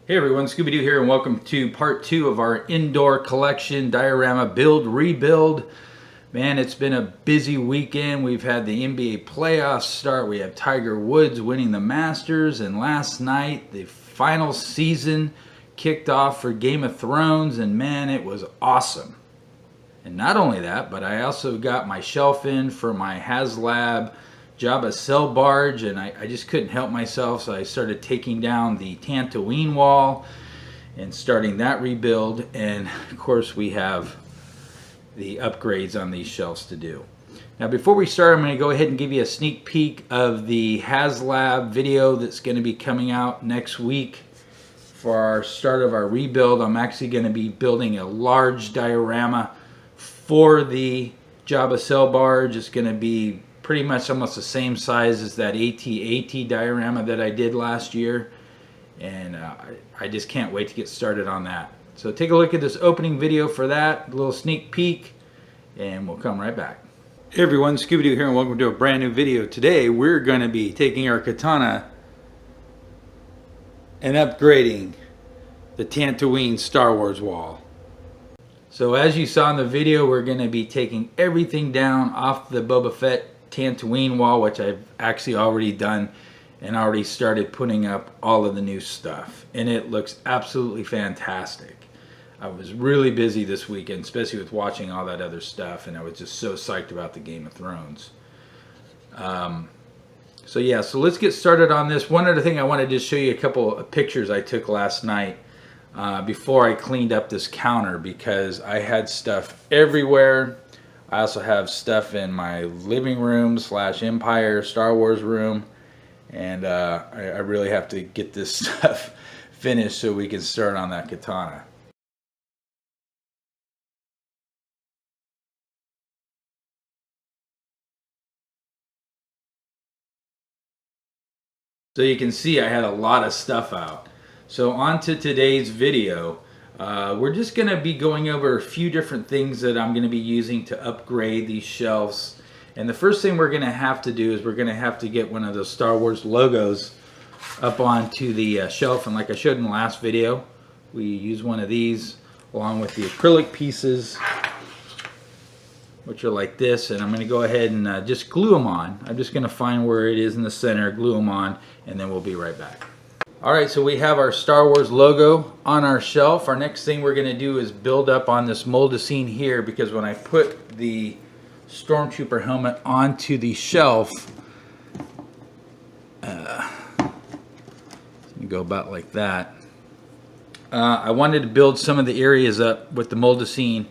Hey everyone, Scooby-Doo here, and welcome to part 2 of our indoor collection diorama build rebuild. Man, it's been a busy weekend. We've had the NBA playoffs start. We have Tiger Woods winning the Masters, and last night the final season kicked off for Game of Thrones, and man, it was awesome. And not only that, but I also got my shelf in for my Haslab Jabba Barge, and I just couldn't help myself, so I started taking down the Tatooine wall and starting that rebuild. And of course we have the upgrades on these shelves to do. Now before we start, I'm going to go ahead and give you a sneak peek of the Haslab video that's going to be coming out next week for our start of our rebuild. I'm actually going to be building a large diorama for the Jabba Barge. It's going to be pretty much almost the same size as that AT diorama that I did last year, and I just can't wait to get started on that. So take a look at this opening video for that, a little sneak peek, and we'll come right back. Hey everyone, Scooby-Doo here, and welcome to a brand new video. Today we're going to be taking our katana and upgrading the Tatooine Star Wars wall. So as you saw in the video, we're going to be taking everything down off the Boba Fett Tatooine wall, which I've actually already done and already started putting up all of the new stuff, and it looks absolutely fantastic. I was really busy this weekend, especially with watching all that other stuff, and I was just so psyched about the Game of Thrones. So let's get started on this. One other thing, I wanted to show you a couple of pictures I took last night before I cleaned up this counter, because I had stuff everywhere. I also have stuff in my living room / Empire Star Wars room, and I really have to get this stuff finished so we can start on that katana. So you can see I had a lot of stuff out. So on to today's video. We're just going to be going over a few different things that I'm going to be using to upgrade these shelves. And the first thing we're going to have to do is we're going to have to get one of those Star Wars logos up onto the shelf. And like I showed in the last video, we use one of these along with the acrylic pieces, which are like this. And I'm going to go ahead and just glue them on. I'm just going to find where it is in the center, glue them on, and then we'll be right back. Alright, so we have our Star Wars logo on our shelf. Our next thing we're going to do is build up on this moldacine here, because when I put the Stormtrooper helmet onto the shelf, you go about like that. I wanted to build some of the areas up with the moldacine,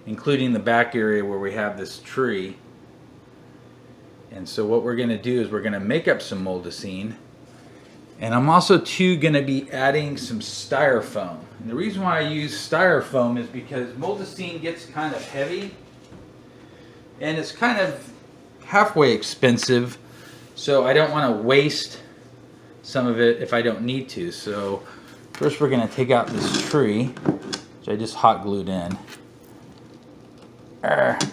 including the back area where we have this tree. And so what we're going to do is we're going to make up some moldacine. And I'm also going to be adding some styrofoam. And the reason why I use styrofoam is because moldacine gets kind of heavy, and it's kind of halfway expensive, so I don't want to waste some of it if I don't need to. So first we're going to take out this tree, which I just hot glued in. Guess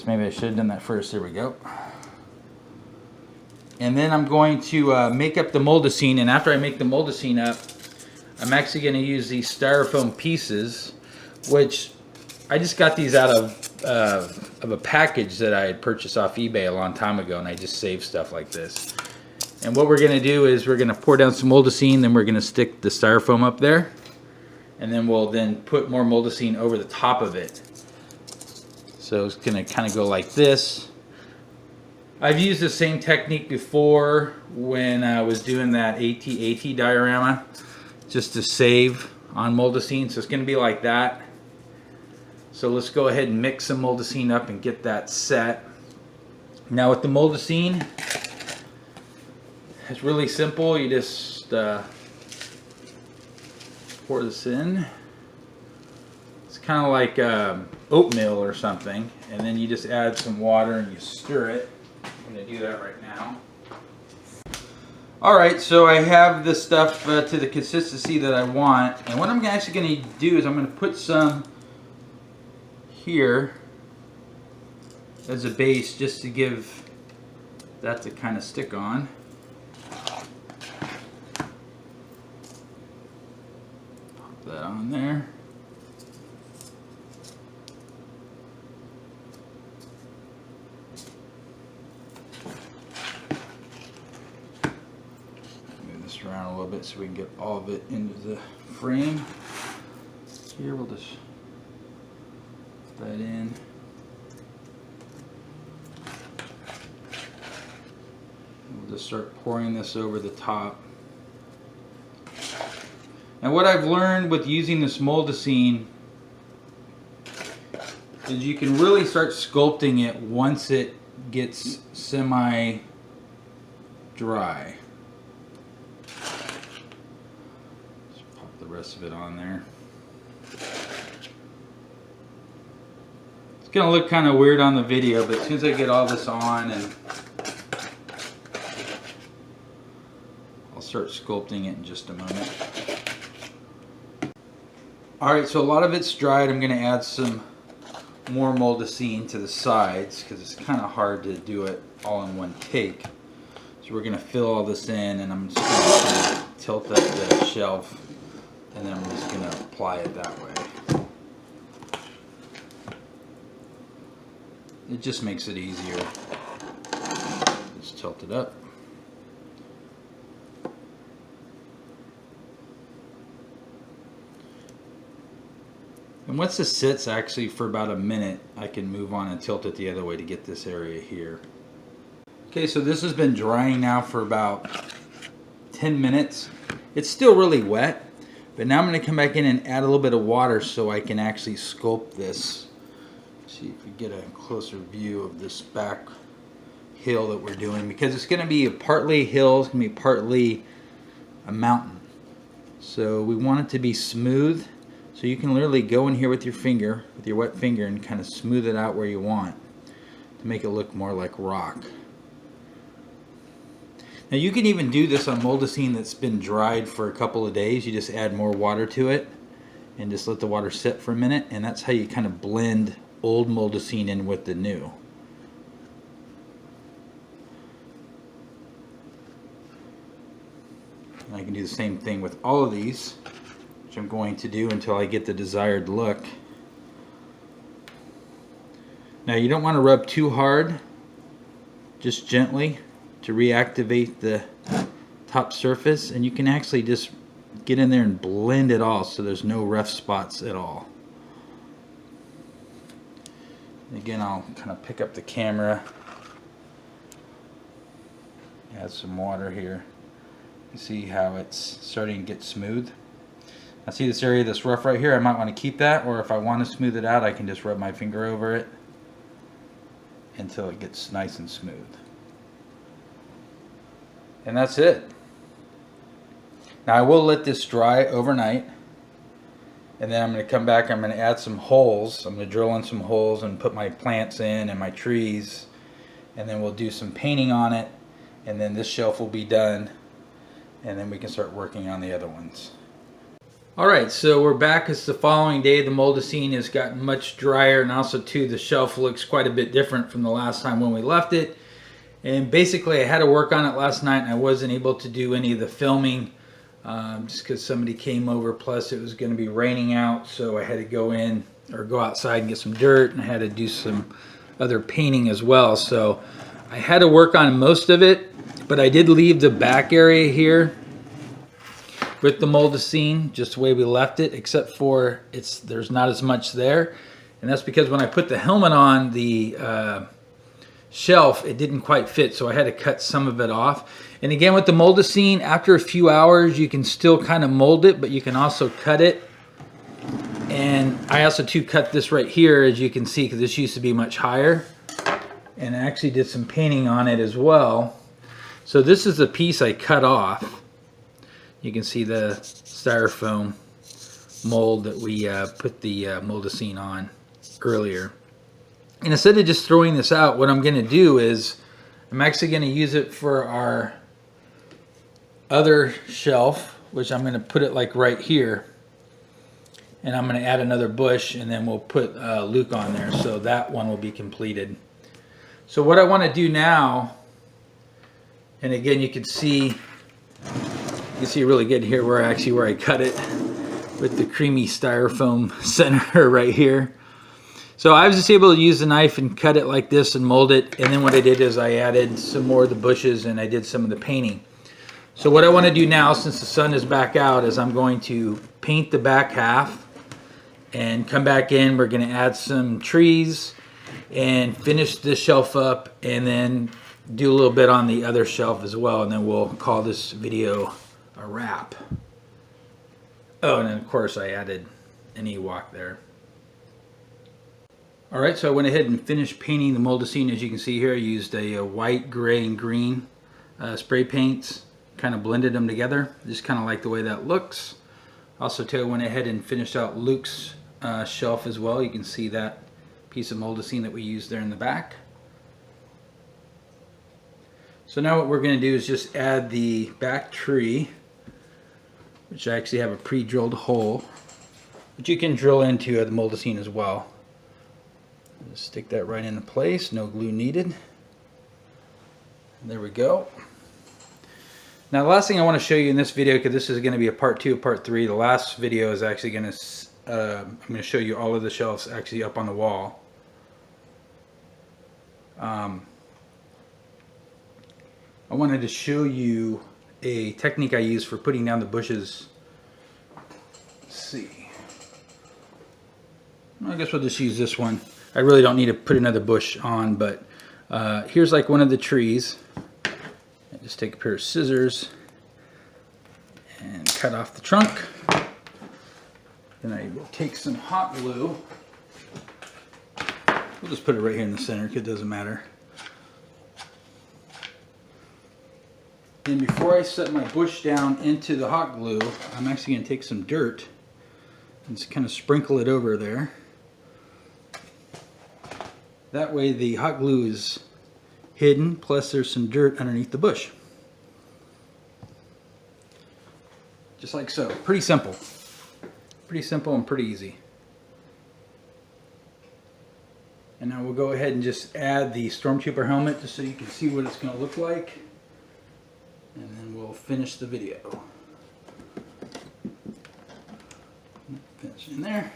maybe I should have done that first. There we go. And then I'm going to make up the moldacine, and after I make the moldacine up, I'm actually going to use these styrofoam pieces, which I just got these out of a package that I had purchased off eBay a long time ago, and I just saved stuff like this. And what we're going to do is we're going to pour down some moldacine, then we're going to stick the styrofoam up there, and then we'll put more moldacine over the top of it. So it's going to kind of go like this. I've used the same technique before when I was doing that AT diorama, just to save on moldacine. So it's going to be like that. So let's go ahead and mix some moldacine up and get that set. Now with the moldacine, it's really simple. You just pour this in. It's kind of like oatmeal or something, and then you just add some water and you stir it. I'm going to do that right now. Alright, so I have this stuff to the consistency that I want, and what I'm actually going to do is I'm going to put some here as a base, just to give that to kind of stick on. Put that on there. Move this around a little bit so we can get all of it into the frame. Here we'll just put that in. We'll just start pouring this over the top. And what I've learned with using this moldacine is you can really start sculpting it once it gets semi dry. Just pop the rest of it on there. It's gonna look kind of weird on the video, but as soon as I get all this on, and I'll start sculpting it in just a moment. Alright, so a lot of it's dried. I'm going to add some more moldacine to the sides because it's kind of hard to do it all in one take. So we're going to fill all this in, and I'm just going to tilt up the shelf, and then I'm just going to apply it that way. It just makes it easier. Just tilt it up. And once this sits actually for about a minute, I can move on and tilt it the other way to get this area here. Okay, so this has been drying now for about 10 minutes. It's still really wet, but now I'm going to come back in and add a little bit of water so I can actually sculpt this. See if we get a closer view of this back hill that we're doing, because it's going to be partly a hill, it's going to be partly a mountain. So we want it to be smooth. So you can literally go in here with your finger, with your wet finger, and kind of smooth it out where you want to make it look more like rock. Now you can even do this on moldacine that's been dried for a couple of days. You just add more water to it and just let the water sit for a minute, and that's how you kind of blend old moldacine in with the new. And I can do the same thing with all of these, which I'm going to do until I get the desired look. Now you don't want to rub too hard, just gently to reactivate the top surface, and you can actually just get in there and blend it all so there's no rough spots at all. And again, I'll kind of pick up the camera, add some water here. You see how it's starting to get smooth? I see this area that's rough right here. I might want to keep that, or if I want to smooth it out, I can just rub my finger over it until it gets nice and smooth. And that's it. Now I will let this dry overnight, and then I'm going to come back, I'm going to add some holes. I'm going to drill in some holes and put my plants in and my trees, and then we'll do some painting on it, and then this shelf will be done, and then we can start working on the other ones. Alright, so we're back. It's the following day. The moldacine has gotten much drier, and also too the shelf looks quite a bit different from the last time when we left it. And basically I had to work on it last night, and I wasn't able to do any of the filming just because somebody came over, plus it was going to be raining out, so I had to go in or go outside and get some dirt, and I had to do some other painting as well. So I had to work on most of it, but I did leave the back area here with the moldacine just the way we left it, except for there's not as much there, and that's because when I put the helmet on the shelf, it didn't quite fit, so I had to cut some of it off. And again, with the moldacine, after a few hours you can still kind of mold it, but you can also cut it. And I also too cut this right here, as you can see, because this used to be much higher, and I actually did some painting on it as well. So this is the piece I cut off. You can see the styrofoam mold that we put the moldacine on earlier. And instead of just throwing this out, what I'm going to do is I'm actually going to use it for our other shelf, which I'm going to put it like right here. And I'm going to add another bush, and then we'll put Luke on there, so that one will be completed. So what I want to do now, and again you can see really good here where I cut it. with the creamy styrofoam center right here. So I was just able to use the knife and cut it like this and mold it. And then what I did is I added some more of the bushes and I did some of the painting. So what I want to do now, since the sun is back out, is I'm going to paint the back half and come back in. We're going to add some trees and finish this shelf up and then do a little bit on the other shelf as well. And then we'll call this video a wrap. Oh, and then of course I added an Ewok there. Alright, so I went ahead and finished painting the moldacine. As you can see here, I used a white, gray, and green spray paints. Kind of blended them together. Just kind of like the way that looks. Also too, I went ahead and finished out Luke's shelf as well. You can see that piece of moldacine that we used there in the back. So now what we're going to do is just add the back tree, which I actually have a pre-drilled hole, but you can drill into the moldacine as well. Just stick that right into place, no glue needed. There we go. Now the last thing I want to show you in this video, because this is going to be a part 2 of part 3, the last video is actually going to, I'm going to show you all of the shelves actually up on the wall. I wanted to show you a technique I use for putting down the bushes. Let's see. I guess we'll just use this one. I really don't need to put another bush on, but here's like one of the trees. I just take a pair of scissors and cut off the trunk. Then I will take some hot glue. We'll just put it right here in the center because it doesn't matter. And before I set my bush down into the hot glue, I'm actually going to take some dirt and just kind of sprinkle it over there. That way the hot glue is hidden, plus there's some dirt underneath the bush. Just like so. Pretty simple. Pretty simple and pretty easy. And now we'll go ahead and just add the Stormtrooper helmet just so you can see what it's going to look like. And then we'll finish the video. Finish in there.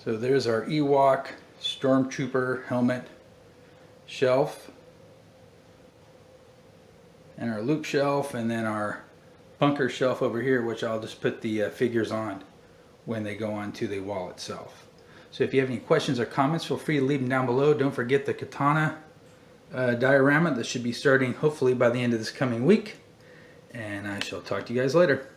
So there's our Ewok Stormtrooper helmet shelf, and our Luke shelf, and then our bunker shelf over here, which I'll just put the figures on when they go onto the wall itself. So if you have any questions or comments, feel free to leave them down below. Don't forget the katana diorama that should be starting hopefully by the end of this coming week. And I shall talk to you guys later.